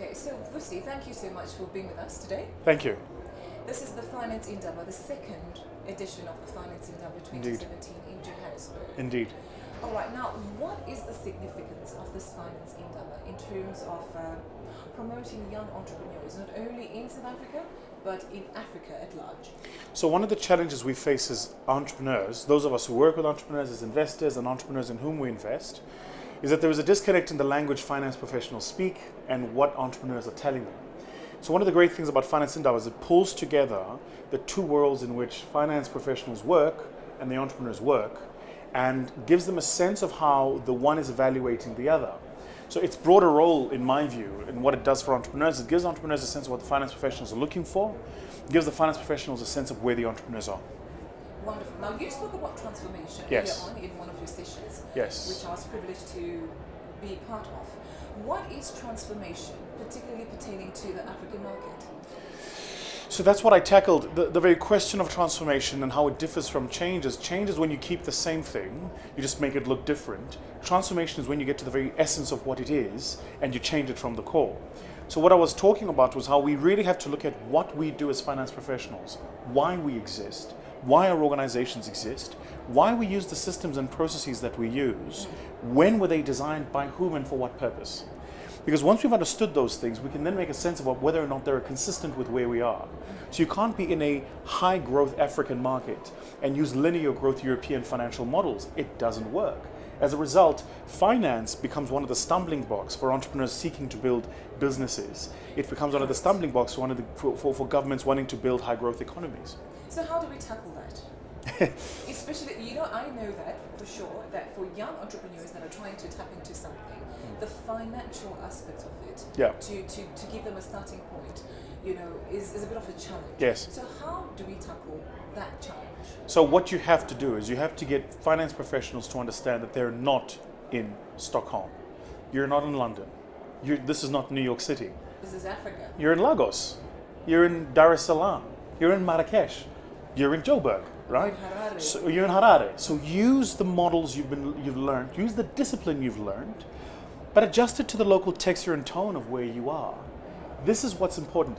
Okay, so Vusi, thank you so much for being with us today. Thank you. This is the Finance Indaba, the second edition of the Finance Indaba 2017 in Johannesburg. Indeed. All right, now what is the significance of this Finance Indaba in terms of promoting young entrepreneurs, not only in South Africa, but in Africa at large? So one of the challenges we face as entrepreneurs, those of us who work with entrepreneurs as investors and entrepreneurs in whom we invest, is that there is a disconnect in the language finance professionals speak and what entrepreneurs are telling them. So one of the great things about Finance Indaba is it pulls together the two worlds in which finance professionals work and the entrepreneurs work, and gives them a sense of how the one is evaluating the other. So its broader role, in my view, and what it does for entrepreneurs, it gives entrepreneurs a sense of what the finance professionals are looking for, it gives the finance professionals a sense of where the entrepreneurs are. Wonderful. Now, you spoke about transformation Yes. earlier on in one of your sessions, Yes. which I was privileged to be part of. What is transformation, particularly pertaining to the African market? So that's what I tackled, the very question of transformation and how it differs from change. Change is when you keep the same thing, you just make it look different. Transformation is when you get to the very essence of what it is and you change it from the core. So what I was talking about was how we really have to look at what we do as finance professionals, why we exist, why our organizations exist, why we use the systems and processes that we use, when were they designed, by whom and for what purpose. Because once we've understood those things, we can then make a sense of whether or not they're consistent with where we are. So you can't be in a high growth African market and use linear growth European financial models. It doesn't work. As a result, finance becomes one of the stumbling blocks for entrepreneurs seeking to build businesses. It becomes one of the stumbling blocks for governments wanting to build high growth economies. So how do we tackle that? Especially, I know that for sure, that for young entrepreneurs that are trying to tap into something, the financial aspect of it, Yeah. to give them a starting point, is a bit of a challenge. Yes. So how do we tackle that challenge? So what you have to do is you have to get finance professionals to understand that they're not in Stockholm. You're not in London. This is not New York City. This is Africa. You're in Lagos. You're in Dar es Salaam. You're in Marrakesh. You're in Joburg, right? Harare. So you're in Harare. So use the models you've learned, use the discipline you've learned, but adjust it to the local texture and tone of where you are. This is what's important.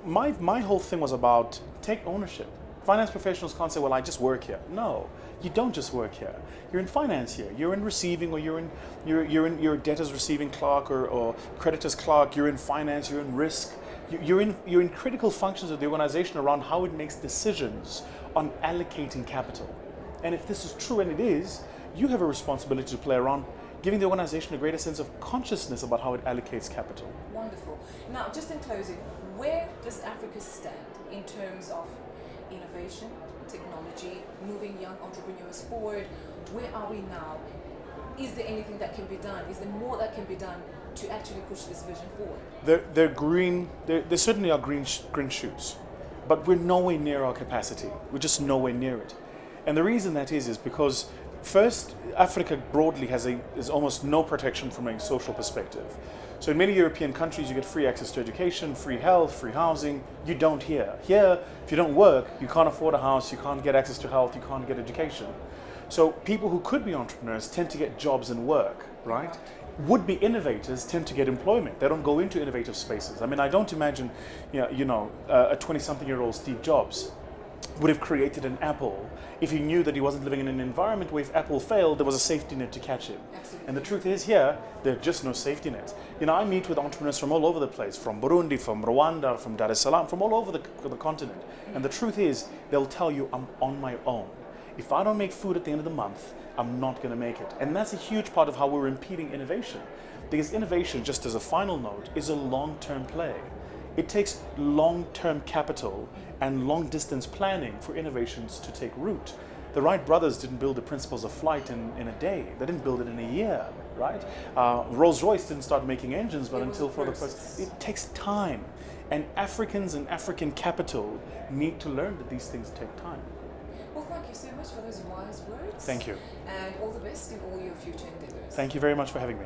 My whole thing was about take ownership. Finance professionals can't say, well, I just work here. No, you don't just work here. You're in finance here. You're in receiving, or you're a debtors receiving clerk or creditors clerk. You're in finance. You're in risk. You're in critical functions of the organization around how it makes decisions on allocating capital. And if this is true, and it is, you have a responsibility to play around giving the organization a greater sense of consciousness about how it allocates capital. Wonderful. Now, just in closing, where does Africa stand in terms of innovation, technology, moving young entrepreneurs forward? Where are we now? Is there anything that can be done? Is there more that can be done to actually push this vision forward? There certainly are green shoots, but we're nowhere near our capacity. We're just nowhere near it. And the reason that is because first, Africa broadly has almost no protection from a social perspective. So in many European countries, you get free access to education, free health, free housing. You don't here. Here, if you don't work, you can't afford a house, you can't get access to health, you can't get education. So people who could be entrepreneurs tend to get jobs and work, right? Would-be innovators tend to get employment. They don't go into innovative spaces. I mean, I don't imagine, a 20-something-year-old Steve Jobs would have created an Apple if he knew that he wasn't living in an environment where if Apple failed, there was a safety net to catch him. Absolutely. And the truth is here, there's just no safety net. I meet with entrepreneurs from all over the place, from Burundi, from Rwanda, from Dar es Salaam, from all over the continent. And the truth is, they'll tell you, I'm on my own. If I don't make food at the end of the month, I'm not going to make it. And that's a huge part of how we're impeding innovation. Because innovation, just as a final note, is a long-term play. It takes long-term capital and long-distance planning for innovations to take root. The Wright brothers didn't build the principles of flight in a day. They didn't build it in a year, right? Rolls-Royce didn't start making engines, but until for the first. It takes time. And Africans and African capital need to learn that these things take time. Well, thank you so much for those wise words. Thank you. And all the best in all your future endeavors. Thank you very much for having me.